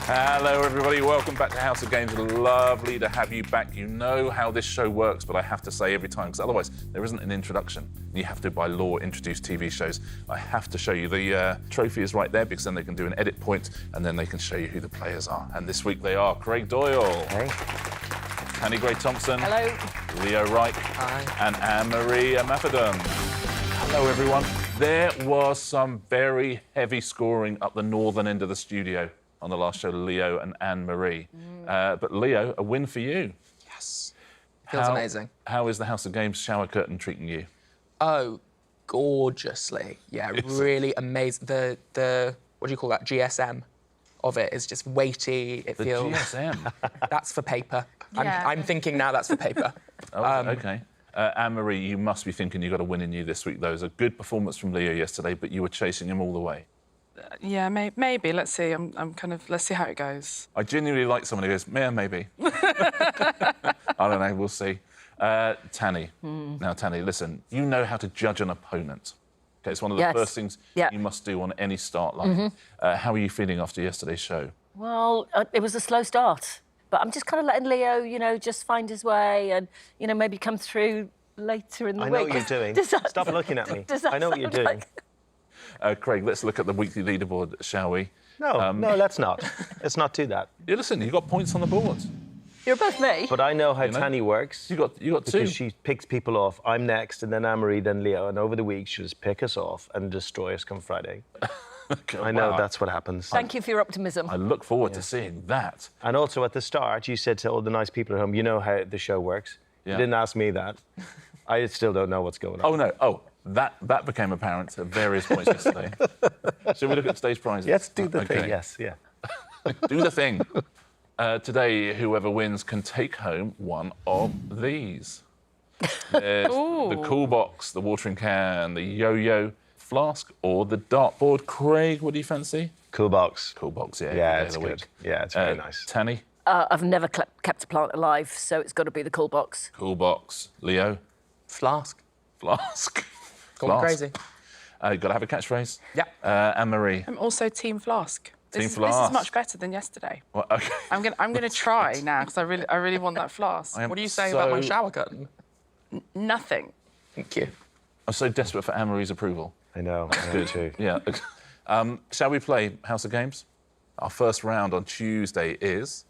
Hello, everybody. Welcome back to House of Games. Lovely to have you back. You know how this show works, but I have to say every time, because otherwise there isn't an introduction. You have to, by law, introduce TV shows. I have to show you. The trophy is right there, because then they can do an edit point, and then they can show you who the players are. And this week they are Craig Doyle. Hey. Tanni Grey-Thompson. Hello. Leo Reich. Hi. And Anne-Marie Imafidon. Hello, everyone. There was some very heavy scoring up the northern end of the studio on the last show, Leo and Anne-Marie. But Leo, a win for you. Yes. Feels amazing. How is the House of Games shower curtain treating you? Oh, gorgeously. Yeah, really amazing. The what do you call that? GSM of it is just weighty. It feels. GSM? That's for paper. Yeah. I'm thinking now that's for paper. OK. Anne-Marie, you must be thinking you've got a win in you this week, though. It was a good performance from Leo yesterday, but you were chasing him all the way. Yeah, maybe. Let's see. I'm kind of. Let's see how it goes. I genuinely like someone who goes, yeah, maybe. I don't know. We'll see. Tanni. Now, Tanni, listen. You know how to judge an opponent. Okay, it's one of the first things you must do on any start line. How are you feeling after yesterday's show? Well, it was a slow start, but I'm just kind of letting Leo, you know, just find his way and, you know, maybe come through later in the week. I know what you're doing. Stop looking at me. I know what you're doing. Craig, let's look at the weekly leaderboard, shall we? No, no, let's not. Let's not do that. Yeah, listen, you got points on the board. You're both me. But I know how Tanni works. You got two. Because she picks people off. I'm next, and then Anne-Marie, then Leo. And over the week, she'll just pick us off and destroy us come Friday. Okay, I know that's what happens. Thank you for your optimism. I look forward to seeing that. And also, at the start, you said to all the nice people at home, you know how the show works. You didn't ask me that. I still don't know what's going on. Oh, no. Oh, that became apparent at various points yesterday. Shall we look at stage prizes? Let's do the thing, yes, yeah. Do the thing. Today, whoever wins can take home one of these. There's the cool box, the watering can, the yo-yo, flask, or the dartboard. Craig, what do you fancy? Cool box. Cool box, yeah. Yeah, it's good. Yeah, it's very nice. Tanni? I've never kept a plant alive, so it's got to be the cool box. Cool box. Leo? Flask. Flask. Going crazy. Got to have a catchphrase. Yeah. Anne-Marie? I'm also Team Flask. This Flask. is much better than yesterday. Well, OK. I'm gonna try now because I really want that flask. What do you say about my shower curtain? Nothing. Thank you. I'm so desperate for Anne-Marie's approval. I know too. Yeah. Shall we play House of Games? Our first round on Tuesday is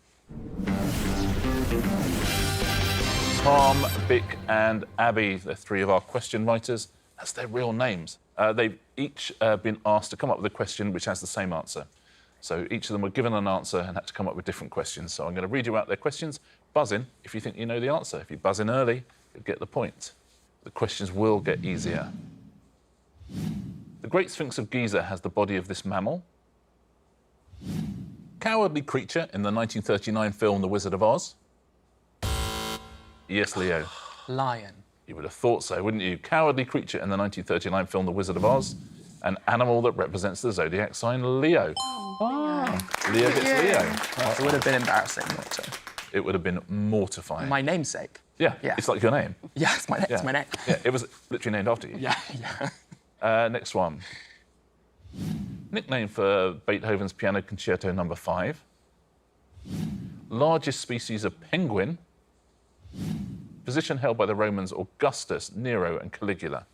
Tom, Vic and Abby. They're three of our question writers. That's their real names. They've each been asked to come up with a question which has the same answer. So each of them were given an answer and had to come up with different questions. So I'm going to read you out their questions. Buzz in if you think you know the answer. If you buzz in early, you'll get the point. The questions will get easier. The Great Sphinx of Giza has the body of this mammal. Cowardly creature in the 1939 film The Wizard of Oz. Yes, Leo. Lion. You would have thought so, wouldn't you? Cowardly creature in the 1939 film The Wizard of Oz. An animal that represents the zodiac sign Leo. Leo gets Leo. It would have been embarrassing not to. It would have been mortifying. My namesake. Yeah, Yeah. It's like your name. Yeah, it's my name. It's my name. Yeah, it was literally named after you. Yeah. Next one. Nickname for Beethoven's Piano Concerto No. 5. Largest species of penguin. Position held by the Romans Augustus, Nero and Caligula.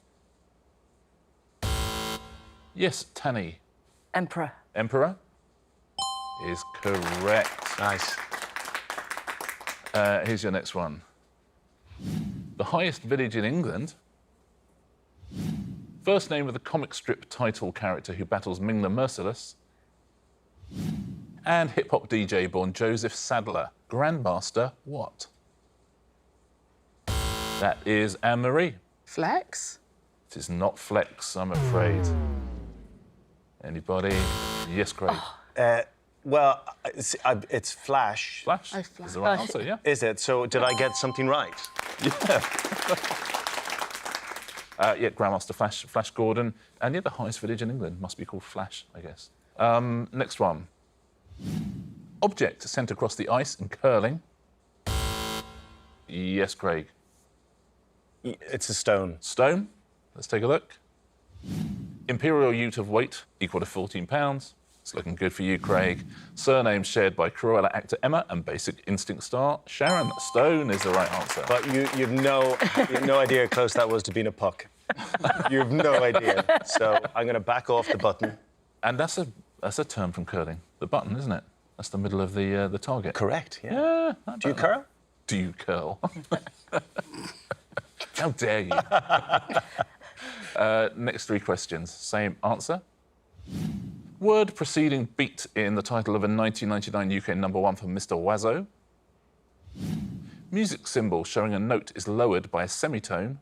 Yes, Tanni. Emperor. Emperor is correct. Nice. Here's your next one. The highest village in England. First name of the comic strip title character who battles Ming the Merciless. And hip-hop DJ born Joseph Sadler. Grandmaster what? That is Anne-Marie. Flex? It is not Flex, I'm afraid. Anybody? Yes, Craig. Well, it's Flash. Flash Oh, Flash. is the right answer, yeah? Is it? So did I get something right? Yeah. Yeah, Grandmaster Flash Gordon. And yeah, the highest village in England must be called Flash, I guess. Next one. Object sent across the ice in curling. Yes, Craig. It's a stone. Stone. Let's take a look. Imperial unit of weight equal to 14 pounds. It's looking good for you, Craig. Surname shared by Cruella actor Emma and Basic Instinct star Sharon Stone is the right answer. But you've no idea how close that was to being a puck. You have no idea. So I'm going to back off the button. And that's a term from curling. The button, isn't it? That's the middle of the target. Correct, yeah. Yeah. Do you curl? Do you curl? How dare you? Next 3 questions. Same answer. Word preceding beat in the title of a 1999 UK #1 for Mr. Wazzo. Music symbol showing a note is lowered by a semitone.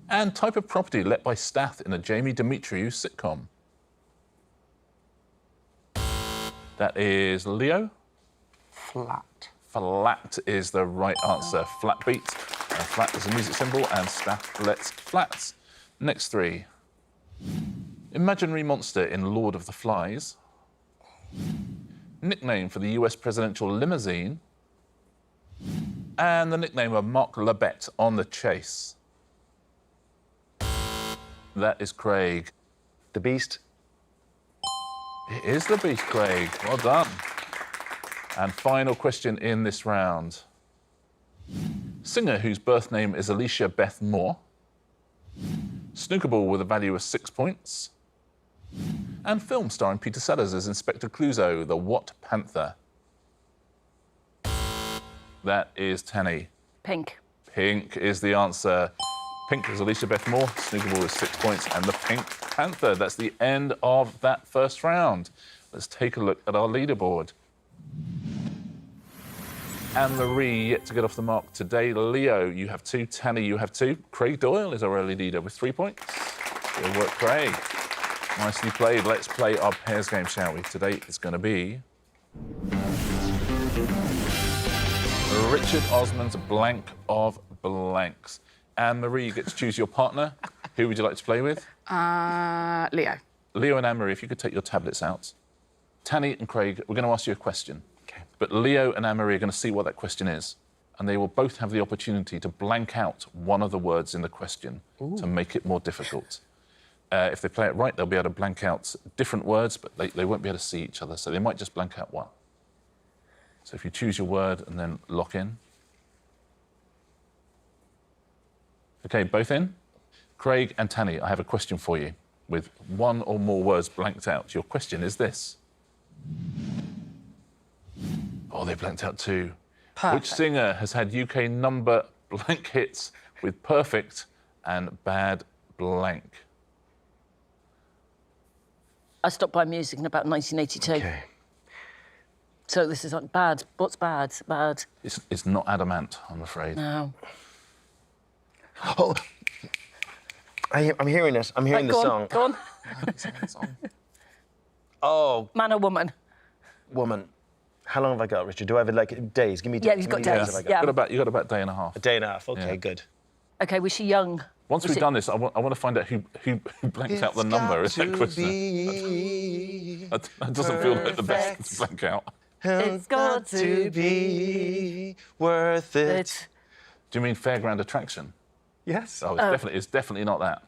And type of property let by Stath in a Jamie Demetriou sitcom. That is Leo. Flat. Flat is the right answer. Flat beat. Flat is a music symbol, and Staff lets flats. Next 3. Imaginary monster in Lord of the Flies. Nickname for the US presidential limousine. And the nickname of Mark Labette on The Chase. That is Craig. The Beast. It is the Beast, Craig. Well done. And final question in this round. Singer whose birth name is Alicia Beth Moore. Snooker ball with a value of 6 points. And film starring Peter Sellers as Inspector Clouseau, the What Panther. That is Tanni. Pink. Pink is the answer. Pink is Alicia Beth Moore. Snooker ball is 6 points. And the Pink Panther. That's the end of that first round. Let's take a look at our leaderboard. Anne-Marie yet to get off the mark today. Leo, you have 2. Tanni, you have 2. Craig Doyle is our early leader with 3 points. Good work, Craig. Nicely played. Let's play our pairs game, shall we? Today it's going to be Richard Osman's Blank of Blanks. Anne-Marie, you get to choose your partner. Who would you like to play with? Leo. Leo and Anne-Marie, if you could take your tablets out. Tanni and Craig, we're going to ask you a question. Okay. But Leo and Anne-Marie are going to see what that question is. And they will both have the opportunity to blank out one of the words in the question to make it more difficult. If they play it right, they'll be able to blank out different words, but they won't be able to see each other, so they might just blank out one. So if you choose your word and then lock in. OK, both in? Craig and Tanni, I have a question for you with one or more words blanked out. Your question is this. Oh, they blanked out 2. Perfect. Which singer has had UK number blank hits with perfect and bad blank? I stopped buying music in about 1982. Okay. So this is like bad. What's bad? Bad. It's not Adamant, I'm afraid. No. Oh, I'm hearing it. I'm hearing the song. Go on. Oh, Man or woman? woman. How long have I got, Richard? Do I have like days? Give me Yeah, you've got how many days. have I got? Yeah. You got about a day and a half. A day and a half. Okay, Yeah. good. OK, was she young? Once Was we've it- done this, I want to find out who blanked out the number. Is that question? That doesn't feel like the best to blank out. It's got to be worth it. It. Do you mean Fairground Attraction? Yes. Oh, it's definitely not that.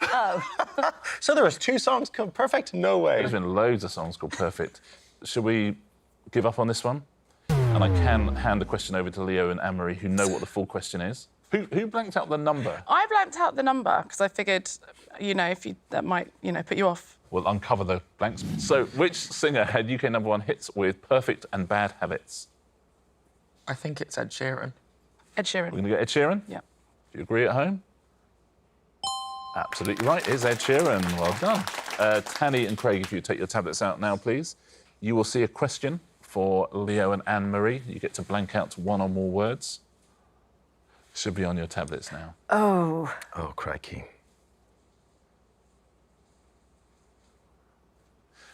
So there was 2 songs called Perfect? No way. There's been loads of songs called Perfect. Should we give up on this one? And I can hand the question over to Leo and Anne-Marie, who know what the full question is. Who blanked out the number? I blanked out the number because I figured, that might, put you off. We'll uncover the blanks. So, which singer had UK #1 hits with Perfect and Bad Habits? I think it's Ed Sheeran. Ed Sheeran. We're going to get Ed Sheeran? Yeah. Do you agree at home? Absolutely right. It's Ed Sheeran. Well done. Tanni and Craig, if you take your tablets out now, please. You will see a question for Leo and Anne-Marie. You get to blank out 1 or more words. Should be on your tablets now. Oh. Oh, crikey.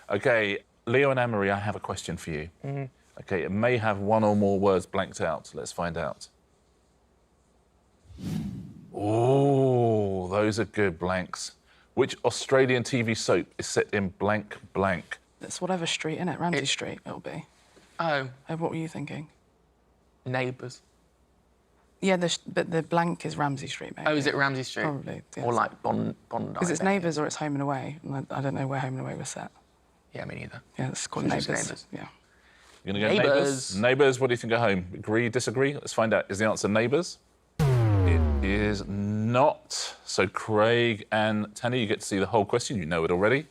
OK, Leo and Anne-Marie, I have a question for you. OK, it may have 1 or more words blanked out. Let's find out. Oh, those are good blanks. Which Australian TV soap is set in blank blank? It's whatever street, innit? Ramsey Street, it'll be. Oh, What were you thinking? Neighbours. Yeah, but the blank is Ramsey Street, maybe. Oh, is it Ramsey Street? Probably. Yeah. Or like Bondi. Because it's maybe. Neighbours or it's Home and Away. And I don't know where Home and Away was set. Yeah, me neither. Yeah, it's called Should we Neighbours. say Neighbours? Yeah. You're going to go Neighbours? Neighbours, what do you think at home? Agree, disagree? Let's find out. Is the answer Neighbours? It is not. So Craig and Tanni, you get to see the whole question. You know it already.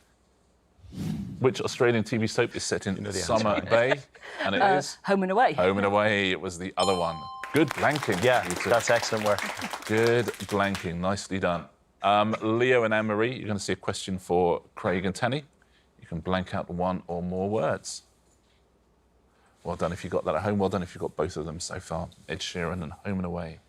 Which Australian TV soap is set in Summer Bay? And it is... Home and Away. Home and Away. It was the other one. Good blanking. Yeah, you two. that's excellent work. Good blanking. Nicely done. Leo and Anne-Marie, you're going to see a question for Craig and Tanni. You can blank out one or more words. Well done if you got that at home. Well done if you got both of them so far. Ed Sheeran and Home and Away.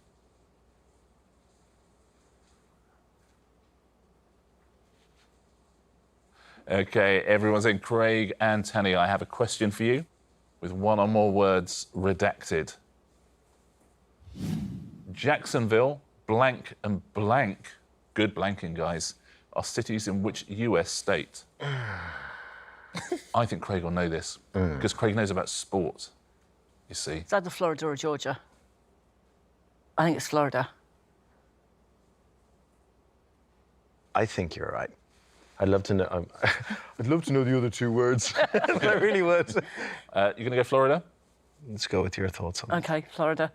OK, everyone's in. Craig and Tanni, I have a question for you with one or more words redacted. Jacksonville, blank and blank, good blanking, guys, are cities in which US state? I think Craig will know this, because Craig knows about sport, you see. It's either Florida or Georgia. I think it's Florida. I think you're right. I'd love to know. I'd love to know the other two words. I really would. You're going to go Florida? Let's go with your thoughts on it. OK, Florida.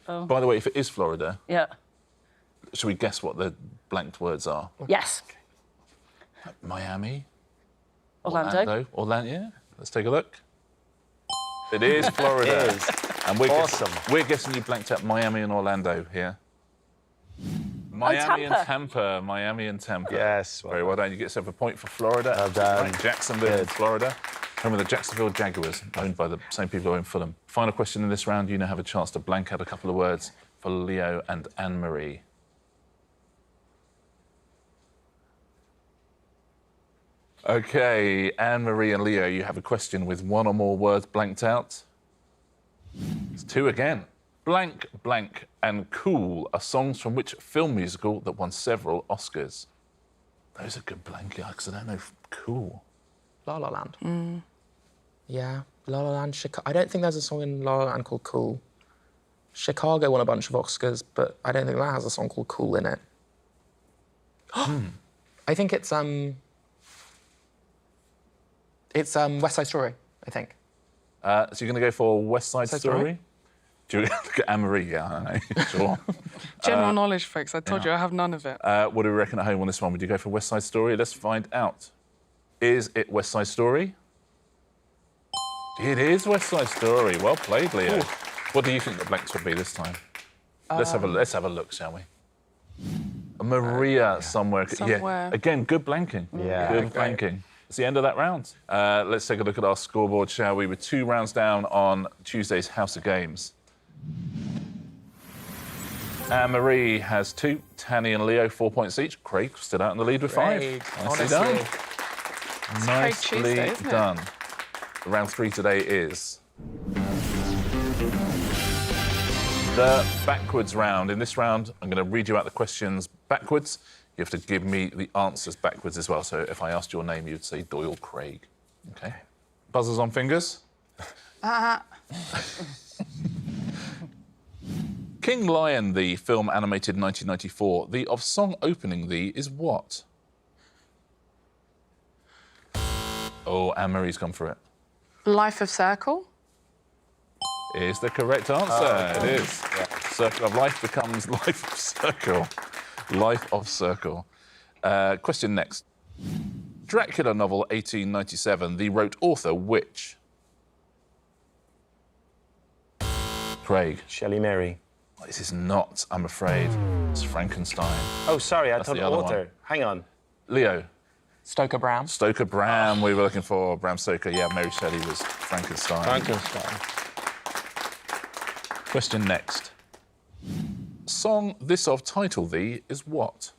By the way, if it is Florida, Yeah. should we guess what the blanked words are? Yes. Miami? Orlando. Orlando, yeah. Let's take a look. It is Florida. It is. And we're Awesome. we're guessing you blanked out Miami and Orlando here. Miami and Tampa. Tampa. Miami and Tampa. Yes. Very well done. You get yourself a point for Florida. Well done. Right, Jacksonville, Good. Florida. Home of the Jacksonville Jaguars, owned by the same people who own Fulham. Final question in this round. You now have a chance to blank out a couple of words for Leo and Anne-Marie. OK, Anne-Marie and Leo, you have a question with one or more words blanked out. It's two again. Blank, blank, and Cool are songs from which film musical that won several Oscars? Those are good blank, because I don't know. Cool. La La Land. Yeah, La La Land, Chicago. I don't think there's a song in La La Land called Cool. Chicago won a bunch of Oscars, but I don't think that has a song called Cool in it. I think it's West Side Story, I think. So you're going to go for West Side Side Story? Story? Do you look at Anne-Marie? Yeah, I know. Sure. General knowledge, folks. I told you I have none of it. What do we reckon at home on this one? Would you go for West Side Story? Let's find out. Is it West Side Story? It is West Side Story. Well played, Leo. Ooh. What do you think the blanks would be this time? Let's have a look, shall we? Maria somewhere. Yeah. Again, good blanking. Yeah. Good blanking. It's the end of that round. Let's take a look at our scoreboard, shall we? With 2 rounds down on Tuesday's House of Games. Anne-Marie has 2, Tanni and Leo 4 points each. Craig still out in the lead with 5. Nicely done. Nicely Tuesday, isn't it? done. Round 3 today is the backwards round. In this round, I'm going to read you out the questions backwards. You have to give me the answers backwards as well. So if I asked your name, you'd say Doyle Craig. OK? Buzzers on fingers. King Lion, the film animated 1994, the of song opening the is what? Oh, Anne-Marie's gone for it. Life of Circle. Is the correct answer. It is. Yeah. Circle of Life becomes Life of Circle. Life of Circle. Question next. Dracula novel 1897, the wrote author which? Craig. Shelley Mary. This is not, I'm afraid. It's Frankenstein. Oh, sorry, I That's thought the other author. one. Hang on. Leo. Stoker Brown. Stoker Bram, we were looking for Bram Stoker. Yeah, Mary Shelley was Frankenstein. Frankenstein. Question next. Song this of title thee is what?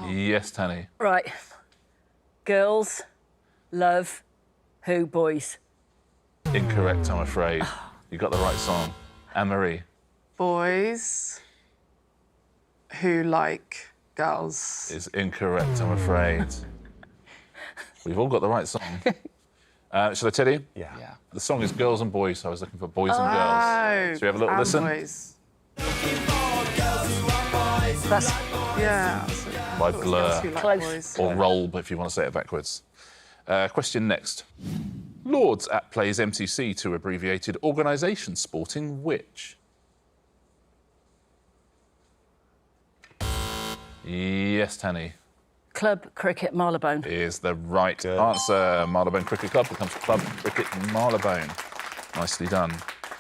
Yes, Tanni. Right. Girls love who boys? Incorrect, I'm afraid. You got the right song. Anne-Marie. Boys who like girls. Is incorrect, I'm afraid. We've all got the right song. Shall I tell you? Yeah. The song is Girls and Boys, so I was looking for boys and girls. Should we have a little listen? Boys. That's Yeah. By Blur. close. Or Roll, if you want to say it backwards. Question next. Lords at Plays MCC, to abbreviated organisation sporting which? Yes, Tanni. Club Cricket Marylebone. Is the right answer. Marylebone Cricket Club becomes Club Cricket Marylebone. Nicely done.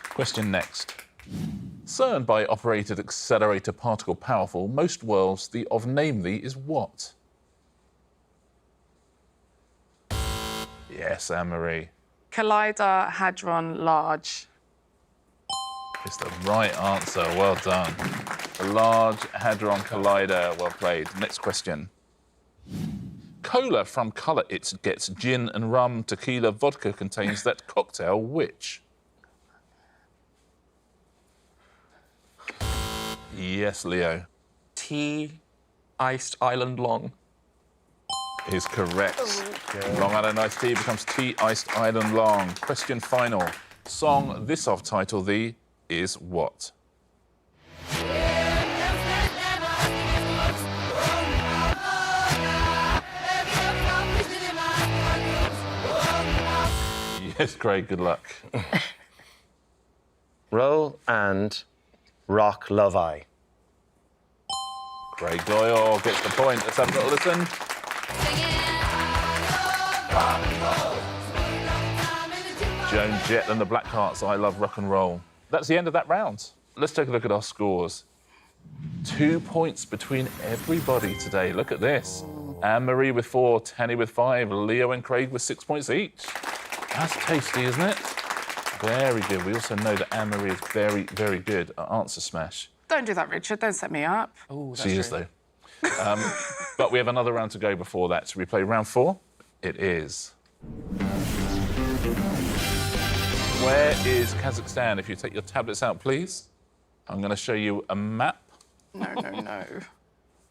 Question next. CERN by operated accelerator particle powerful, most worlds, the of name thee is what? Yes, Anne-Marie. Collider Hadron Large. Is the right answer. Well done. The Large Hadron Collider. Well played. Next question. Cola from Colour It gets gin and rum, tequila, vodka contains that cocktail which? Yes, Leo. Tea, iced island long. Is correct. Long Island iced tea becomes tea iced island long. Question final. Song this of title thee is what? Yes, Craig, good luck. Roll and rock love I. Craig Doyle gets the point. Let's have a little listen. Joan Jett and the Blackhearts, I Love Rock and Roll. That's the end of that round. Let's take a look at our scores. 2 points between everybody today. Look at this. Anne-Marie with 4, Tanni with 5, Leo and Craig with 6 points each. That's tasty, isn't it? Very good. We also know that Anne-Marie is very, very good at Answer Smash. Don't do that, Richard. Don't set me up. Oh, that's She is, though. But we have another round to go before that. Should we play round 4? It is. Where is Kazakhstan? If you take your tablets out, please. I'm going to show you a map. No, no, no.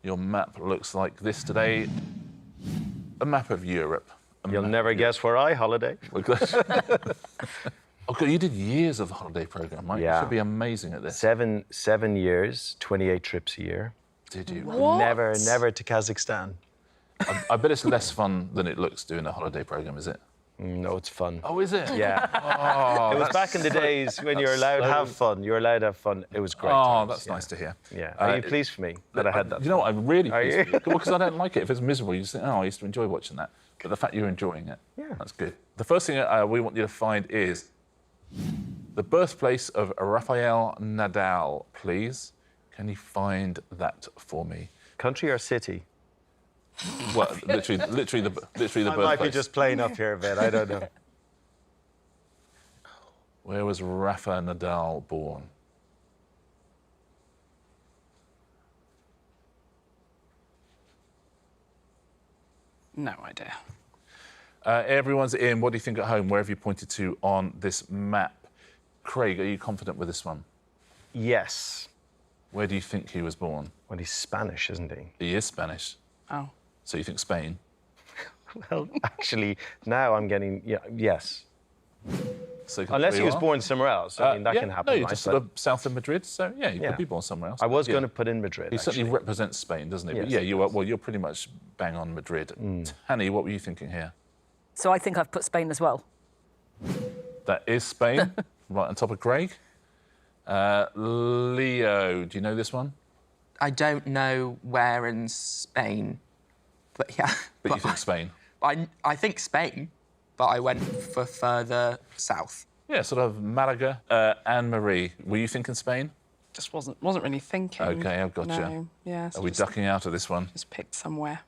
Your map looks like this today. A map of Europe. You'll never guess where I holiday. Oh, God, you did years of the holiday programme, right? Yeah. You should be amazing at this. 7 years, 28 trips a year. Did you? What? Never to Kazakhstan. I bet it's less fun than it looks doing a holiday programme, is it? No, it's fun. Oh, is it? Yeah. Oh, It was back in the days when you're allowed to have fun. You're allowed to have fun. It was great. Oh, times, that's yeah. nice to hear. Yeah. Are you pleased for me that I had that? You know what? I'm really Are pleased you? for you. Because I don't like it. If it's miserable, you just think, oh, I used to enjoy watching that. But the fact you're enjoying it, that's good. The first thing we want you to find is the birthplace of Rafael Nadal, please. Can you find that for me? Country or city? Well, literally the birthplace. I might be just playing up here a bit. I don't know. Where was Rafa Nadal born? No idea. Everyone's in. What do you think at home? Where have you pointed to on this map? Craig, are you confident with this one? Yes. Where do you think he was born? Well, he's Spanish, isn't he? He is Spanish. Oh. So you think Spain? Well, actually, now I'm getting yes. So Unless where he you was are? born somewhere else. I mean, that yeah, can happen. No, you're right? just But sort of south of Madrid, so yeah, you Yeah. could be born somewhere else. I was Yeah. going to put in Madrid. He certainly actually. represents Spain, doesn't he? But Yes, yeah, he you are. Well, you're pretty much bang on Madrid. Tanni, what were you thinking here? So I think I've put Spain as well. That is Spain, right on top of Craig. Leo, do you know this one? I don't know where in Spain, but yeah. But you think Spain? I think Spain, but I went for further south. Yeah, sort of Malaga. Anne-Marie, were you thinking Spain? Just wasn't really thinking. OK, I've got you. No. Yeah. So Are we ducking out of this one? just picked somewhere.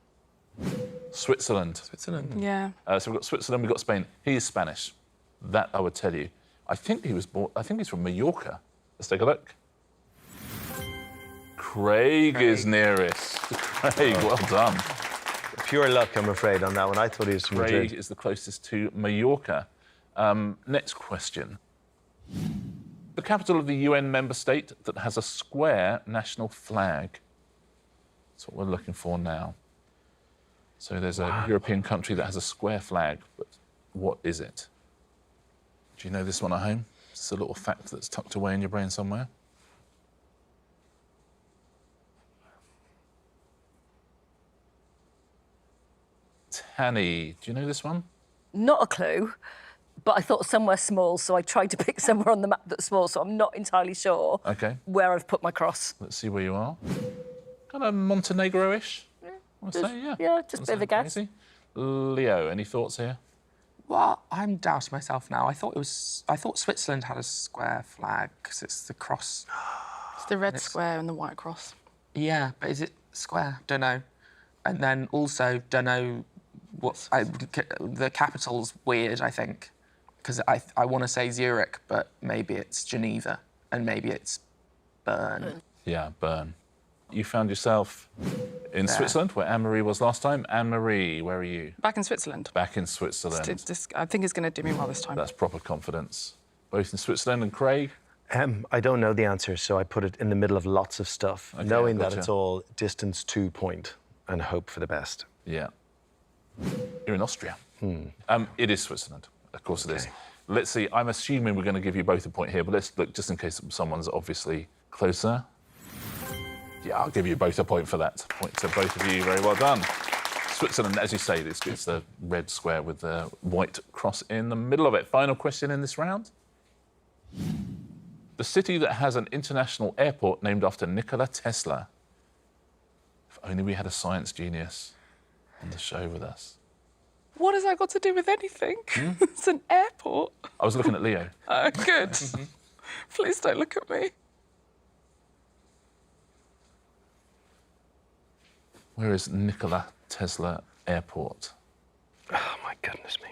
Switzerland. Switzerland. Yeah. So we've got Switzerland, we've got Spain. He is Spanish. That I would tell you. I think he was born. I think he's from Mallorca. Let's take a look. Craig is nearest. Craig, well done. Pure luck, I'm afraid, on that one. I thought he was from Craig Madrid. is the closest to Mallorca. Next question. The capital of the UN member state that has a square national flag. That's what we're looking for now. So there's a European country that has a square flag, but what is it? Do you know this one at home? It's a little fact that's tucked away in your brain somewhere. Tanni, do you know this one? Not a clue, but I thought somewhere small, so I tried to pick somewhere on the map that's small, so I'm not entirely sure where I've put my cross. Let's see where you are. Kind of Montenegro-ish, I say, yeah. Yeah, just a bit of a guess. Crazy. Leo, any thoughts here? Well, I'm doubting myself now. I thought Switzerland had a square flag because it's the cross. It's the red square and the white cross. Yeah, but is it square? Don't know. And then also don't know what the capital's weird. I think because I want to say Zurich, but maybe it's Geneva and maybe it's Bern. Yeah, Bern. You found yourself in Switzerland, where Anne-Marie was last time. Anne-Marie, where are you? Back in Switzerland. Back in Switzerland. I think it's going to do me well this time. That's proper confidence. Both in Switzerland. And Craig? I don't know the answer, so I put it in the middle of lots of stuff, knowing that it's all distance 2 point and hope for the best. Yeah. You're in Austria. It is Switzerland. Of course it is. Let's see. I'm assuming we're going to give you both a point here, but let's look just in case someone's obviously closer. Yeah, I'll give you both a point for that. Point to both of you. Very well done. Switzerland, as you say, it's the red square with the white cross in the middle of it. Final question in this round. The city that has an international airport named after Nikola Tesla. If only we had a science genius on the show with us. What has that got to do with anything? It's an airport. I was looking at Leo. Good. Please don't look at me. Where is Nikola Tesla Airport? Oh, my goodness me.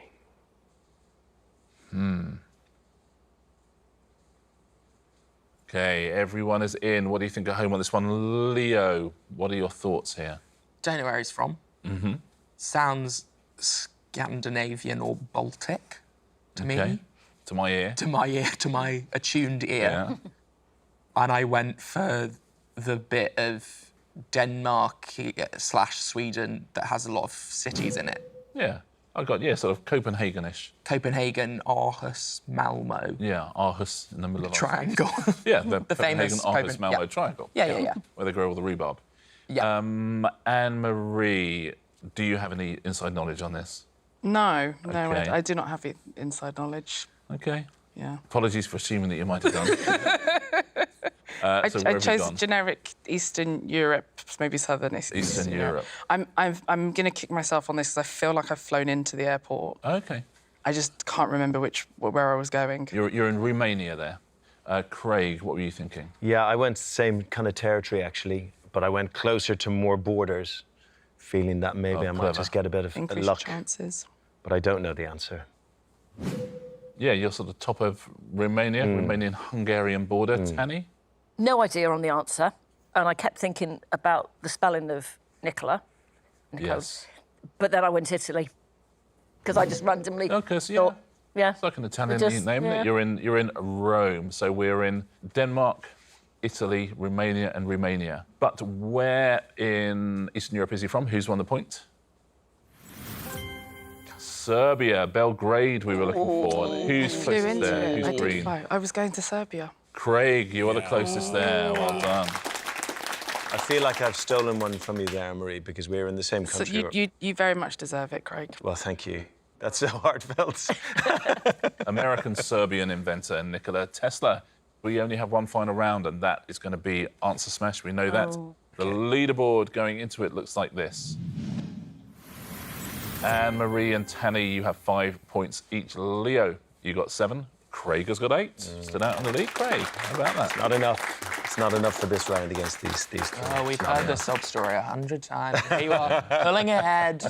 OK, everyone is in. What do you think at home on this one? Leo, what are your thoughts here? Don't know where he's from. Sounds Scandinavian or Baltic to me. To my ear. To my ear, to my attuned ear. Yeah. And I went for the bit of Denmark/Sweden that has a lot of cities in it. Yeah. I got, sort of Copenhagen-ish. Copenhagen, Aarhus, Malmo. Yeah, Aarhus in the middle of Triangle. Yeah, the famous Copenhagen, Aarhus, Malmo triangle. Yeah. Where they grow all the rhubarb. Yeah. Anne-Marie, do you have any inside knowledge on this? No, Okay. I do not have inside knowledge. OK. Yeah. Apologies for assuming that you might have done. I so where have you chose gone? generic Eastern Europe, maybe Southern Eastern Europe. I'm going to kick myself on this because I feel like I've flown into the airport. OK. I just can't remember where I was going. You're in Romania there. Craig, what were you thinking? Yeah, I went same kind of territory, actually, but I went closer to more borders, feeling that maybe I might just get a bit of Increase luck. chances. But I don't know the answer. Yeah, you're sort of top of Romania, Romanian-Hungarian border. Tanni? No idea on the answer, and I kept thinking about the spelling of Nicola. Yes. But then I went to Italy because I just randomly thought, It's like an Italian name, isn't it? You're in Rome, so we're in Denmark, Italy, Romania, and Romania. But where in Eastern Europe is he from? Who's won the point? Serbia, Belgrade. We were looking for. And who's closest there? Who's green? I was going to Serbia. Craig, you are the closest there. Well done. I feel like I've stolen one from you there, Marie, because we're in the same So country. you very much deserve it, Craig. Well, thank you. That's so heartfelt. American-Serbian inventor Nikola Tesla. We only have one final round, and that is going to be Answer Smash. We know that. The leaderboard going into it looks like this. Anne-Marie and Tanni, you have 5 points each. Leo, you got 7. Craig has got 8. Stood out on the lead. Craig, how about that? Not enough. It's not enough for this round against these three. Oh, we've heard this sob story 100 times. Here you are, pulling ahead.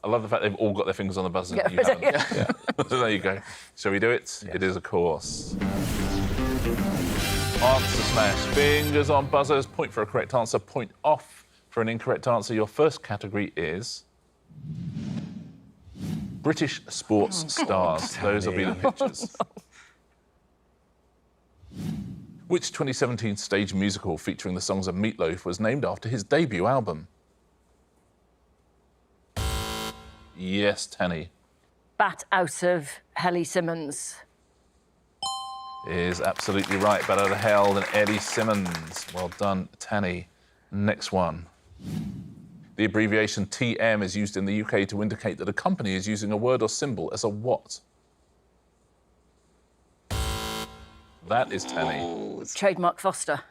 I love the fact they've all got their fingers on the buzzer. You haven't. Yeah. So there you go. Shall we do it? Yes. It is, of course. Answer Smash. Fingers on buzzers. Point for a correct answer. Point off for an incorrect answer. Your first category is British sports stars. Those will be the pictures. Which 2017 stage musical featuring the songs of Meat Loaf was named after his debut album? Yes, Tanni. bat out of Helly Simmons. Is absolutely right. Bat out of hell than Eddie Simmons. Well done, Tanni. Next one. The abbreviation TM is used in the UK to indicate that a company is using a word or symbol as a what? That is Tanni. Trademark Foster.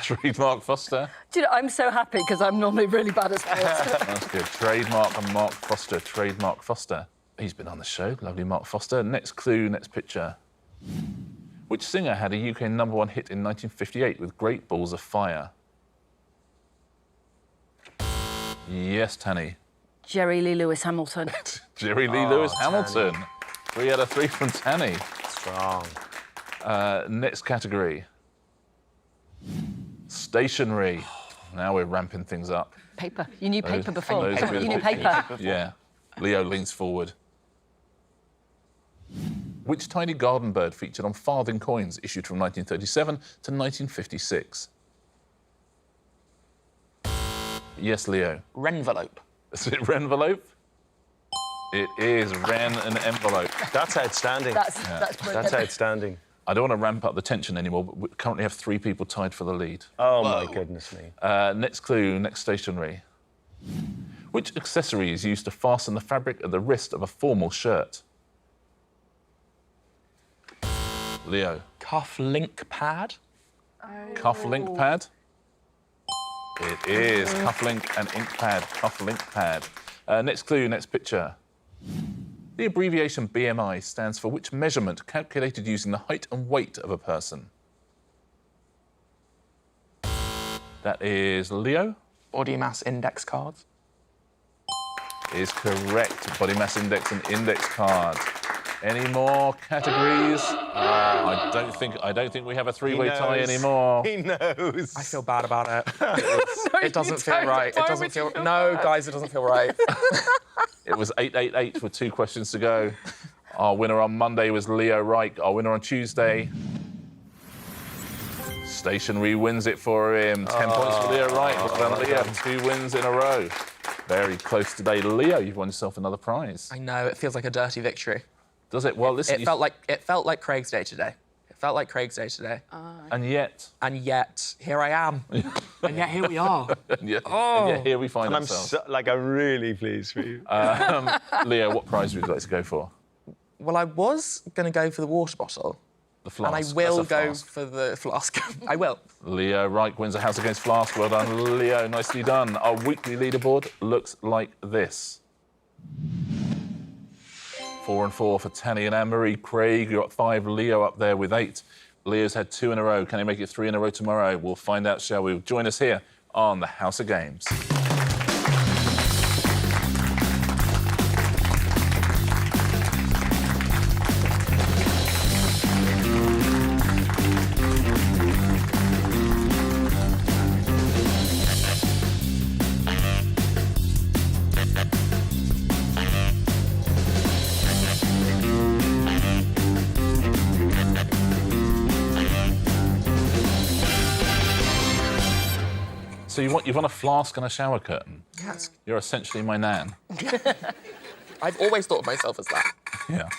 Trademark Foster. Do you know, I'm so happy because I'm normally really bad at sports. That's good. Trademark and Mark Foster. Trademark Foster. He's been on the show. Lovely Mark Foster. Next clue, next picture. Which singer had a UK #1 hit in 1958 with Great Balls of Fire? Yes, Tanni. Jerry Lee Lewis Hamilton. Jerry Lee Lewis Tanni. Hamilton. 3 out of 3 from Tanni. Strong. Next category. Stationery. Now we're ramping things up. Paper. You knew paper before. those Come on, with you knew pictures. paper. Yeah. Leo leans forward. Which tiny garden bird featured on farthing coins issued from 1937 to 1956? Yes, Leo. Renvelope. Is it Renvelope? It is Ren and Envelope. That's outstanding. That's brilliant. That's outstanding. I don't want to ramp up the tension anymore, but we currently have 3 people tied for the lead. Oh, my goodness me. Next clue, next stationery. Which accessory is used to fasten the fabric at the wrist of a formal shirt? Leo. Cuff link pad. Cuff link pad? It is cuff link and ink pad. Cuff link pad. Next clue, next picture. The abbreviation BMI stands for which measurement calculated using the height and weight of a person? That is Leo. Body mass index cards. Is correct. Body mass index and index card. Any more categories? I don't think we have a 3-way tie anymore. He knows. I feel bad about it. It doesn't feel don't. right. Why It doesn't would you feel. feel No, bad? guys, it doesn't feel right. It was 888 with 2 questions to go. Our winner on Monday was Leo Reich. Our winner on Tuesday. Stationery wins it for him. 10 points for Leo Reich. Well done, Leo. 2 wins in a row. Very close today. Leo, you've won yourself another prize. I know it feels like a dirty victory. Does it? Well, listen. It felt like Craig's day today. It felt like Craig's day today. And yet. And yet, here I am. And yet, here we are. And yet here we find And I'm ourselves. I'm really pleased for you. Leo, what prize would you like to go for? Well, I was going to go for the water bottle. The flask. And I will That's a go flask. for the flask. I will. Leo Reich wins a house against Flask. Well done, Leo. Nicely done. Our weekly leaderboard looks like this. 4 and 4 for Tanni and Anne-Marie. Craig, you're at 5. Leo up there with 8. Leo's had 2 in a row. Can he make it 3 in a row tomorrow? We'll find out, shall we? Join us here on the House of Games. So you've won a flask and a shower curtain. Yes. You're essentially my nan. I've always thought of myself as that. Yeah.